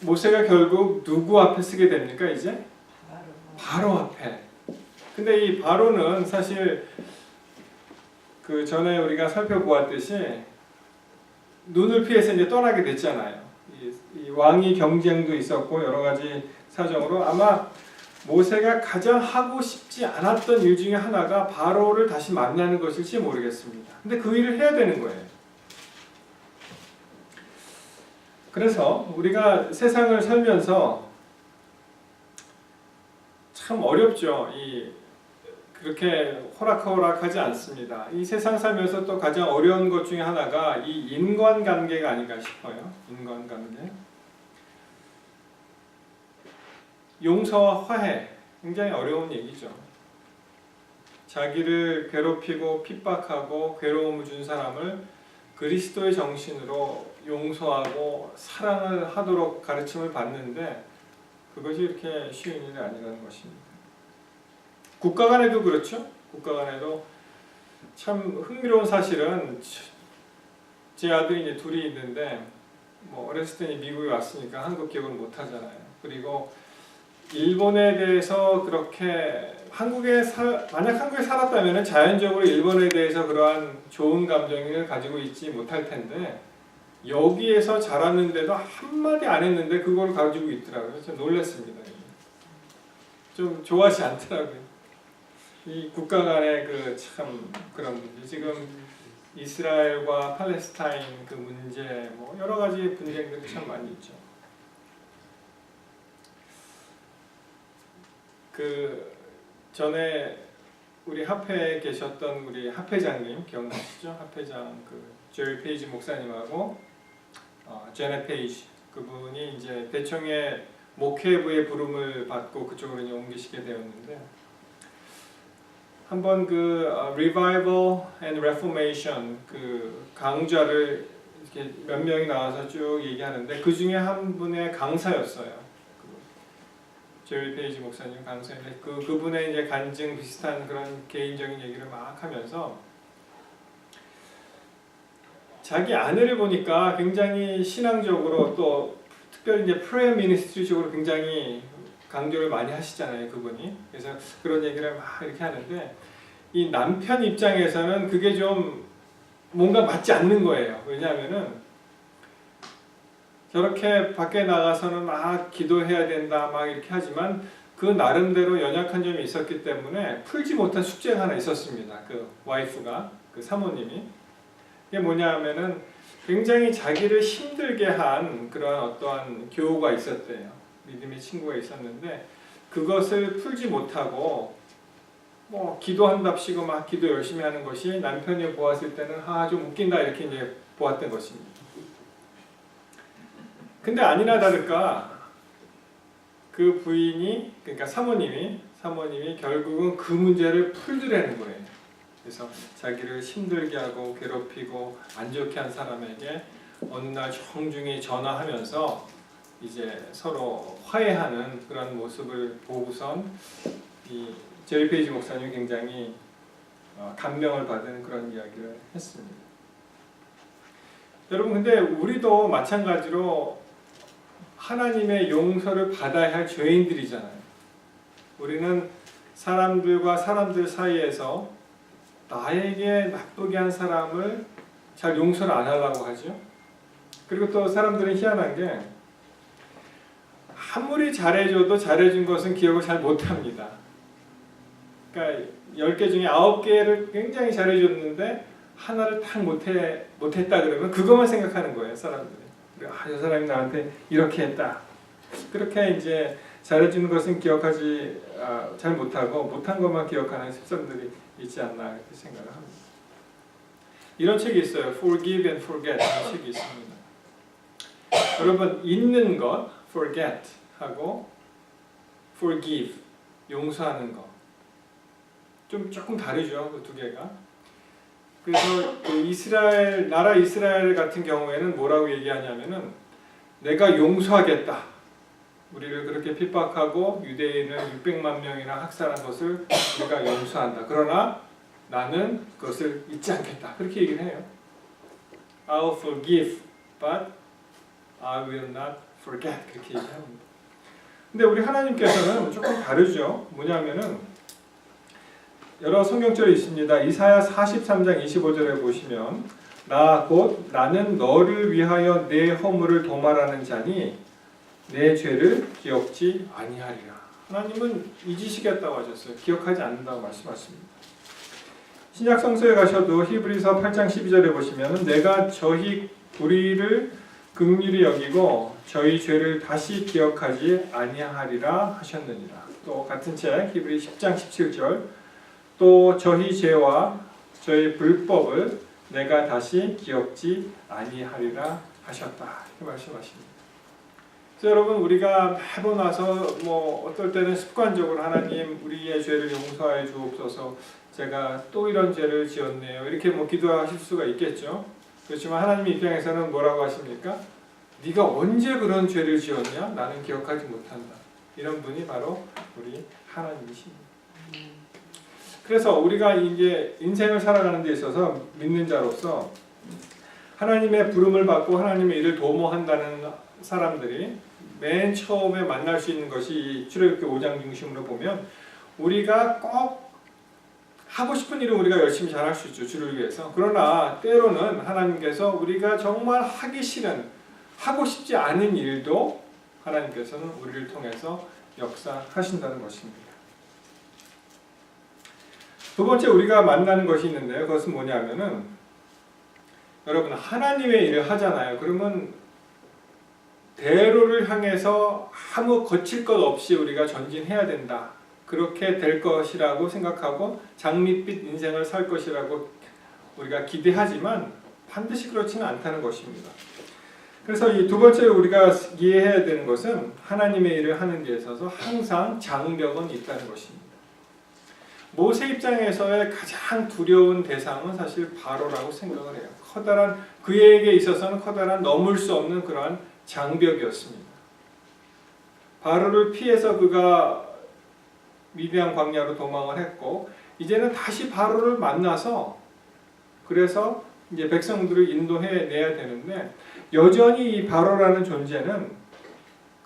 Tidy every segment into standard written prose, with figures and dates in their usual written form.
모세가 결국 누구 앞에 쓰게 됩니까? 이제 바로 앞에. 근데 이 바로는 사실 그 전에 우리가 살펴보았듯이 눈을 피해서 이제 떠나게 됐잖아요. 이 왕위 경쟁도 있었고 여러 가지 사정으로 아마 모세가 가장 하고 싶지 않았던 일 중에 하나가 바로를 다시 만나는 것일지 모르겠습니다. 근데 그 일을 해야 되는 거예요. 그래서 우리가 세상을 살면서 참 어렵죠. 그렇게 호락호락하지 않습니다. 이 세상 살면서 또 가장 어려운 것 중에 하나가 이 인간관계가 아닌가 싶어요. 인간관계. 용서와 화해. 굉장히 어려운 얘기죠. 자기를 괴롭히고 핍박하고 괴로움을 준 사람을 그리스도의 정신으로 용서하고 사랑을 하도록 가르침을 받는데 그것이 이렇게 쉬운 일이 아니라는 것입니다. 국가 간에도 그렇죠. 국가 간에도 참 흥미로운 사실은 제 아들이 이제 둘이 있는데 어렸을 때 미국에 왔으니까 한국 기억을 못 하잖아요. 그리고 일본에 대해서 그렇게 만약 한국에 살았다면 자연적으로 일본에 대해서 그러한 좋은 감정을 가지고 있지 못할 텐데 여기에서 자랐는데도 한마디 안 했는데 그걸 가지고 있더라고요. 좀 놀랐습니다. 좀 좋아하지 않더라고요. 이 국가 간의 참 그런 문제. 지금 이스라엘과 팔레스타인 그 문제 여러 가지 분쟁들이 참 많이 있죠. 전에 우리 합회에 계셨던 우리 합회장님 기억나시죠? 합회장 제리 페이지 목사님하고 제넷 페이지 그분이 이제 대청의 목회부의 부름을 받고 그쪽으로 이제 옮기시게 되었는데 한번 Revival and Reformation 강좌를 이렇게 몇 명이 나와서 쭉 얘기하는데 그 중에 한 분의 강사였어요. 제리 페이지 목사님 강사인데 그분의 이제 간증 비슷한 그런 개인적인 얘기를 막 하면서 자기 아내를 보니까 굉장히 신앙적으로 또 특별히 이제 프레어 미니스트리 쪽으로 굉장히 강조를 많이 하시잖아요, 그분이. 그래서 그런 얘기를 막 이렇게 하는데 이 남편 입장에서는 그게 좀 뭔가 맞지 않는 거예요. 왜냐하면은 저렇게 밖에 나가서는 막 기도해야 된다 막 이렇게 하지만 그 나름대로 연약한 점이 있었기 때문에 풀지 못한 숙제가 하나 있었습니다. 와이프가 사모님이 이게 뭐냐 하면은 굉장히 자기를 힘들게 한 그런 어떠한 교우가 있었대요. 믿음의 친구가 있었는데 그것을 풀지 못하고 기도한답시고 막 기도 열심히 하는 것이 남편이 보았을 때는 좀 웃긴다 이렇게 이제 보았던 것입니다. 근데 아니나 다를까 그 부인이 그러니까 사모님이 결국은 그 문제를 풀더라는 거예요. 그래서 자기를 힘들게 하고 괴롭히고 안 좋게 한 사람에게 어느 날 정중히 전화하면서 이제 서로 화해하는 그런 모습을 보고선 이 제리 페이지 목사님이 굉장히 감명을 받은 그런 이야기를 했습니다. 여러분 근데 우리도 마찬가지로 하나님의 용서를 받아야 할 죄인들이잖아요. 우리는 사람들과 사람들 사이에서 나에게 나쁘게 한 사람을 잘 용서를 안 하려고 하죠. 그리고 또 사람들은 희한한 게 아무리 잘해줘도 잘해준 것은 기억을 잘 못합니다. 그러니까 10개 중에 9개를 굉장히 잘해줬는데 하나를 딱 못했다 그러면 그것만 생각하는 거예요, 사람들이. 저 사람이 나한테 이렇게 했다. 그렇게 이제 잘해주는 것은 기억하지 잘 못하고 못한 것만 기억하는 사람들이 있지 않나 이렇게 생각을 합니다. 이런 책이 있어요. Forgive and Forget 이런 책이 있습니다. 여러분 잊는 것 forget 하고 forgive 용서하는 것 조금 다르죠. 그 두 개가. 그래서 나라 이스라엘 같은 경우에는 뭐라고 얘기하냐면은 내가 용서하겠다. 우리를 그렇게 핍박하고 유대인을 600만 명이나 학살한 것을 내가 용서한다. 그러나 나는 그것을 잊지 않겠다. 그렇게 얘기를 해요. I'll forgive, but I will not forget 그렇게 얘기합니다. 근데 우리 하나님께서는 조금 다르죠. 뭐냐면은 여러 성경절이 있습니다. 이사야 43장 25절에 보시면 나 곧 나는 너를 위하여 내 허물을 도말하는 자니 내 죄를 기억지 아니하리라. 하나님은 잊으시겠다고 하셨어요. 기억하지 않는다고 말씀하십니다. 신약 성서에 가셔도 히브리서 8장 12절에 보시면 내가 저희 불의를 긍휼히 여기고 저희 죄를 다시 기억하지 아니하리라 하셨느니라. 또 같은 책 히브리 10장 17절 또 저희 죄와 저희 불법을 내가 다시 기억지 아니하리라 하셨다. 이렇게 말씀하십니다. 그래서 여러분 우리가 매번 와서 어떨 때는 습관적으로 하나님 우리의 죄를 용서하여 주옵소서 제가 또 이런 죄를 지었네요. 이렇게 기도하실 수가 있겠죠. 그렇지만 하나님 입장에서는 뭐라고 하십니까? 네가 언제 그런 죄를 지었냐? 나는 기억하지 못한다. 이런 분이 바로 우리 하나님이십니다. 그래서 우리가 이제 인생을 살아가는 데 있어서 믿는 자로서 하나님의 부름을 받고 하나님의 일을 도모한다는 사람들이 맨 처음에 만날 수 있는 것이 출애굽기 5장 중심으로 보면 우리가 꼭 하고 싶은 일은 우리가 열심히 잘할 수 있죠. 주를 위해서. 그러나 때로는 하나님께서 우리가 정말 하기 싫은 하고 싶지 않은 일도 하나님께서는 우리를 통해서 역사하신다는 것입니다. 두 번째 우리가 만나는 것이 있는데요. 그것은 뭐냐면은 여러분 하나님의 일을 하잖아요. 그러면 대로를 향해서 아무 거칠 것 없이 우리가 전진해야 된다. 그렇게 될 것이라고 생각하고 장밋빛 인생을 살 것이라고 우리가 기대하지만 반드시 그렇지는 않다는 것입니다. 그래서 이 두 번째 우리가 이해해야 되는 것은 하나님의 일을 하는 데 있어서 항상 장벽은 있다는 것입니다. 모세 입장에서의 가장 두려운 대상은 사실 바로라고 생각을 해요. 커다란 그에게 있어서는 커다란 넘을 수 없는 그러한 장벽이었습니다. 바로를 피해서 그가 미디안 광야로 도망을 했고 이제는 다시 바로를 만나서 그래서 이제 백성들을 인도해 내야 되는데 여전히 이 바로라는 존재는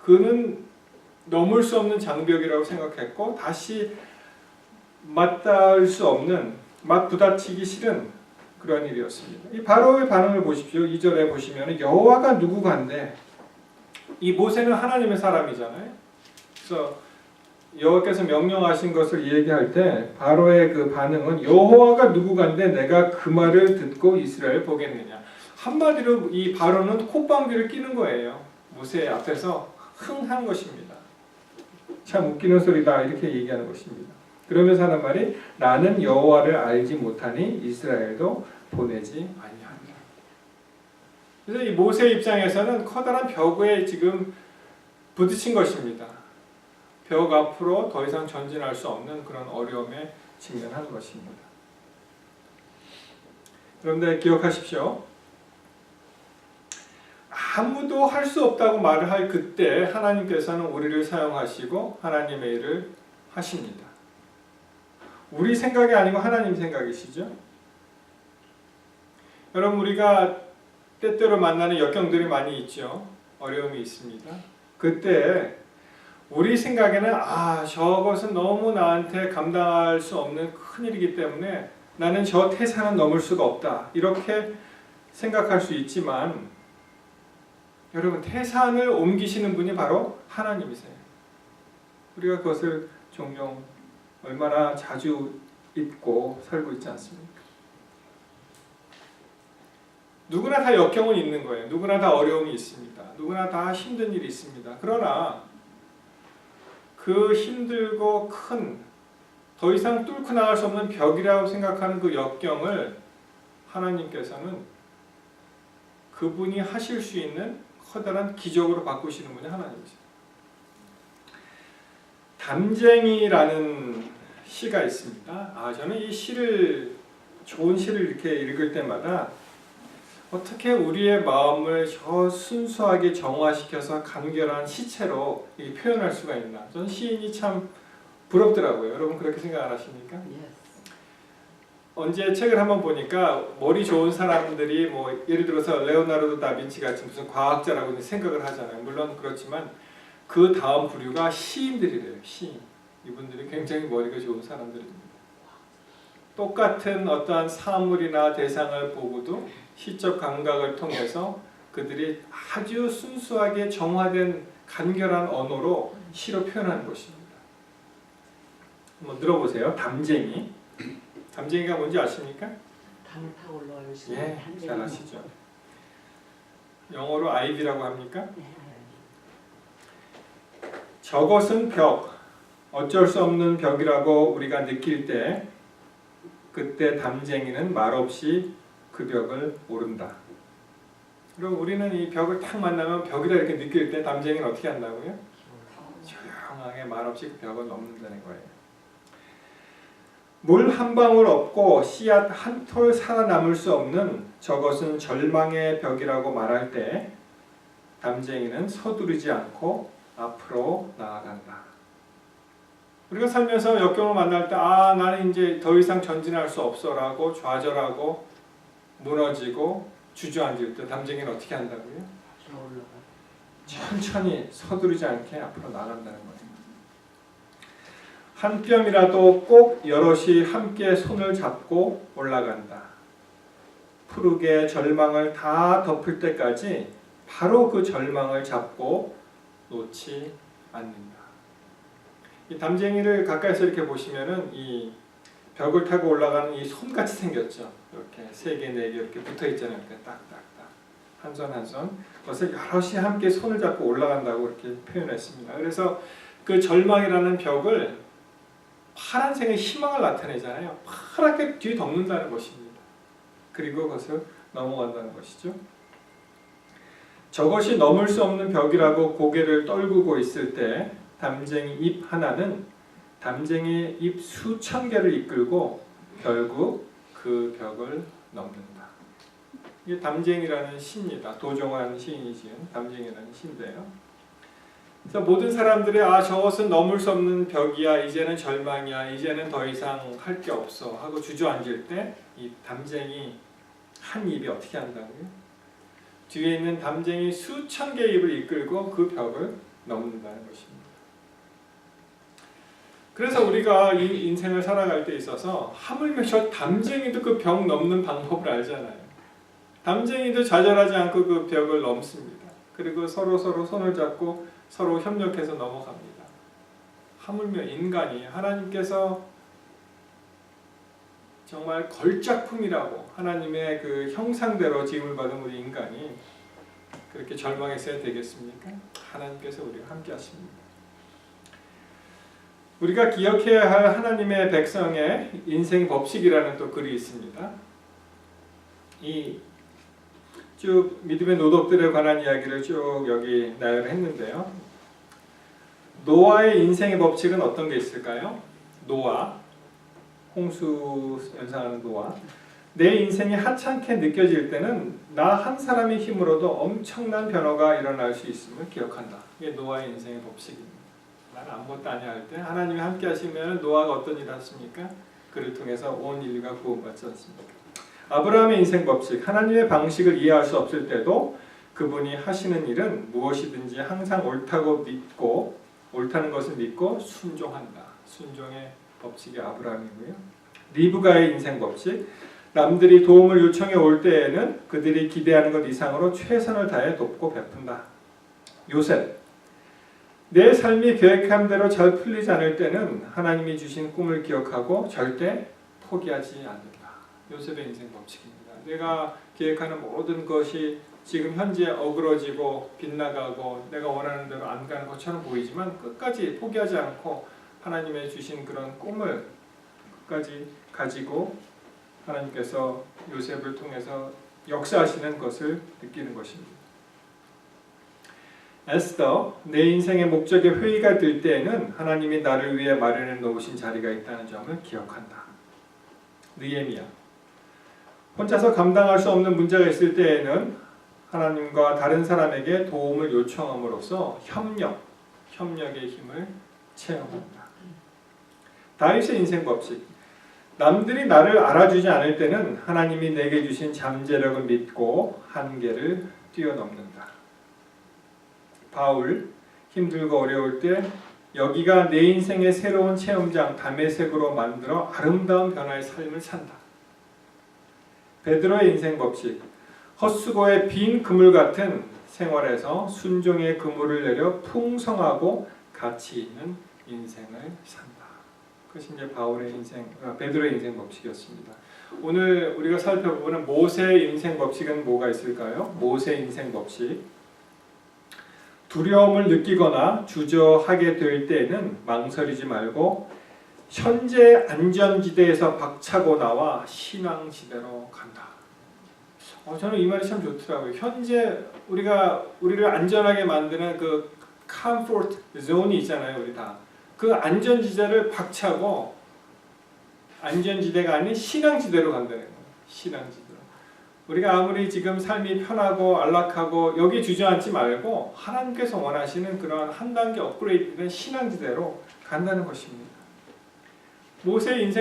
그는 넘을 수 없는 장벽이라고 생각했고 다시 맞닿을 수 없는 맞부딪히기 싫은 그런 일이었습니다. 이 바로의 반응을 보십시오. 2절에 보시면 여호와가 누구간데 이 모세는 하나님의 사람이잖아요. 그래서 여호와께서 명령하신 것을 얘기할 때 바로의 그 반응은 여호와가 누구간데 내가 그 말을 듣고 이스라엘 보겠느냐. 한마디로 이 바로는 콧방귀를 뀌는 거예요. 모세 앞에서 흥한 것입니다. 참 웃기는 소리다 이렇게 얘기하는 것입니다. 그러면서 하는 말이 나는 여호와를 알지 못하니 이스라엘도 보내지 아니하리라. 그래서 이 모세 입장에서는 커다란 벽에 지금 부딪힌 것입니다. 벽 앞으로 더 이상 전진할 수 없는 그런 어려움에 직면하는 것입니다. 그런데 기억하십시오. 아무도 할 수 없다고 말을 할 그때 하나님께서는 우리를 사용하시고 하나님의 일을 하십니다. 우리 생각이 아니고 하나님 생각이시죠? 여러분 우리가 때때로 만나는 역경들이 많이 있죠. 어려움이 있습니다. 그때 우리 생각에는 저것은 너무 나한테 감당할 수 없는 큰일이기 때문에 나는 저 태산은 넘을 수가 없다. 이렇게 생각할 수 있지만 여러분 태산을 옮기시는 분이 바로 하나님이세요. 우리가 그것을 종종 얼마나 자주 잊고 살고 있지 않습니까? 누구나 다 역경은 있는 거예요. 누구나 다 어려움이 있습니다. 누구나 다 힘든 일이 있습니다. 그러나 그 힘들고 큰 더 이상 뚫고 나갈 수 없는 벽이라고 생각하는 그 역경을 하나님께서는 그분이 하실 수 있는 커다란 기적으로 바꾸시는 분이 하나님이세요. 담쟁이라는 시가 있습니다. 저는 이 시를 좋은 시를 이렇게 읽을 때마다 어떻게 우리의 마음을 저 순수하게 정화시켜서 간결한 시체로 표현할 수가 있나. 저는 시인이 참 부럽더라고요. 여러분 그렇게 생각 안 하십니까? 언제 책을 한번 보니까 머리 좋은 사람들이 뭐 예를 들어서 레오나르도 다빈치 같은 무슨 과학자라고 생각을 하잖아요. 물론 그렇지만 그 다음 부류가 시인들이래요. 시인. 이분들이 굉장히 머리가 좋은 사람들입니다. 똑같은 어떠한 사물이나 대상을 보고도 시적 감각을 통해서 그들이 아주 순수하게 정화된 간결한 언어로 시로 표현하는 것입니다. 한번 들어보세요. 담쟁이. 담쟁이가 뭔지 아십니까? 담을 타고 올라가는 예, 담쟁이. 잘 아시죠. 영어로 아이비라고 합니까? 네. 저것은 벽, 어쩔 수 없는 벽이라고 우리가 느낄 때 그때 담쟁이는 말없이 그 벽을 오른다. 그리고 우리는 이 벽을 딱 만나면 벽이다 이렇게 느낄 때 담쟁이는 어떻게 한다고요? 조용하게 말없이 그 벽을 넘는다는 거예요. 물 한 방울 없고 씨앗 한 톨 살아남을 수 없는 저것은 절망의 벽이라고 말할 때 담쟁이는 서두르지 않고 앞으로 나아간다. 우리가 살면서 역경을 만날 때 나는 이제 더 이상 전진할 수 없어라고 좌절하고 무너지고 주저앉을 때 담쟁이는 어떻게 한다고요? 천천히 서두르지 않게 앞으로 나간다는 거예요. 한 뼘이라도 꼭 여럿이 함께 손을 잡고 올라간다. 푸르게 절망을 다 덮을 때까지 바로 그 절망을 잡고 놓지 않는다. 이 담쟁이를 가까이서 이렇게 보시면은 이 벽을 타고 올라가는 이 손같이 생겼죠. 이렇게 3개, 4개 이렇게 붙어 있잖아요. 이렇게 딱딱딱 한 손 한 손. 그것을 여럿이 함께 손을 잡고 올라간다고 이렇게 표현했습니다. 그래서 그 절망이라는 벽을 파란색의 희망을 나타내잖아요. 파랗게 뒤덮는다는 것입니다. 그리고 그것을 넘어간다는 것이죠. 저것이 넘을 수 없는 벽이라고 고개를 떨구고 있을 때 담쟁이 잎 하나는 담쟁이의 잎 수천 개를 이끌고 결국 그 벽을 넘는다. 이게 담쟁이라는 시입니다. 도종환 시인이 지은 담쟁이라는 시인데요. 그래서 모든 사람들이 저것은 넘을 수 없는 벽이야, 이제는 절망이야, 이제는 더 이상 할 게 없어 하고 주저앉을 때 이 담쟁이 한 잎이 어떻게 한다고요? 뒤에 있는 담쟁이 수천 개의 잎을 이끌고 그 벽을 넘는다는 것입니다. 그래서 우리가 이 인생을 살아갈 때 있어서 하물며 저 담쟁이도 그 벽 넘는 방법을 알잖아요. 담쟁이도 좌절하지 않고 그 벽을 넘습니다. 그리고 서로 손을 잡고 서로 협력해서 넘어갑니다. 하물며 인간이 하나님께서 정말 걸작품이라고 하나님의 그 형상대로 지음을 받은 우리 인간이 그렇게 절망했어야 되겠습니까? 하나님께서 우리와 함께 하십니다. 우리가 기억해야 할 하나님의 백성의 인생 법칙이라는 또 글이 있습니다. 이 쭉 믿음의 노덕들에 관한 이야기를 쭉 여기 나열했는데요. 노아의 인생의 법칙은 어떤 게 있을까요? 노아, 홍수 연상하는 노아. 내 인생이 하찮게 느껴질 때는 나 한 사람의 힘으로도 엄청난 변화가 일어날 수 있음을 기억한다. 이게 노아의 인생의 법칙입니다. 나는 아무것도 아니야 할 때 하나님이 함께 하시면 노아가 어떤 일을 했습니까? 그를 통해서 온 인류가 구원받지 않습니까? 아브라함의 인생 법칙, 하나님의 방식을 이해할 수 없을 때도 그분이 하시는 일은 무엇이든지 항상 옳다는 것을 믿고 순종한다. 순종의 법칙이 아브라함이고요. 리브가의 인생 법칙, 남들이 도움을 요청해 올 때에는 그들이 기대하는 것 이상으로 최선을 다해 돕고 베푼다. 요셉, 내 삶이 계획한 대로 잘 풀리지 않을 때는 하나님이 주신 꿈을 기억하고 절대 포기하지 않는다. 요셉의 인생 법칙입니다. 내가 계획하는 모든 것이 지금 현재 어그러지고 빗나가고 내가 원하는 대로 안 가는 것처럼 보이지만 끝까지 포기하지 않고 하나님의 주신 그런 꿈을 끝까지 가지고 하나님께서 요셉을 통해서 역사하시는 것을 느끼는 것입니다. 에스더, 내 인생의 목적에 회의가 들 때에는 하나님이 나를 위해 마련해 놓으신 자리가 있다는 점을 기억한다. 느헤미야, 혼자서 감당할 수 없는 문제가 있을 때에는 하나님과 다른 사람에게 도움을 요청함으로써 협력의 힘을 체험한다. 다윗의 인생 법칙, 남들이 나를 알아주지 않을 때는 하나님이 내게 주신 잠재력을 믿고 한계를 뛰어넘는다. 바울, 힘들고 어려울 때 여기가 내 인생의 새로운 체험장 다메섹으로 만들어 아름다운 변화의 삶을 산다. 베드로의 인생 법칙, 헛수고의 빈 그물 같은 생활에서 순종의 그물을 내려 풍성하고 가치 있는 인생을 산다. 그것이 이제 베드로의 인생 법칙이었습니다. 오늘 우리가 살펴보는 모세의 인생 법칙은 뭐가 있을까요? 모세의 인생 법칙. 두려움을 느끼거나 주저하게 될 때에는 망설이지 말고 현재 안전지대에서 박차고 나와 신앙지대로 간다. 저는 이 말이 참 좋더라고요. 현재 우리를 안전하게 만드는 그 컴포트 존이 있잖아요. 우리 다. 그 안전지대를 박차고 안전지대가 아닌 신앙지대로 간다는 거예요. 신앙지대로. 우리가 아무리 지금 삶이 편하고 안락하고 여기 주저앉지 말고 하나님께서 원하시는 그런 한 단계 업그레이드된 신앙지대로 간다는 것입니다. 모세의 인생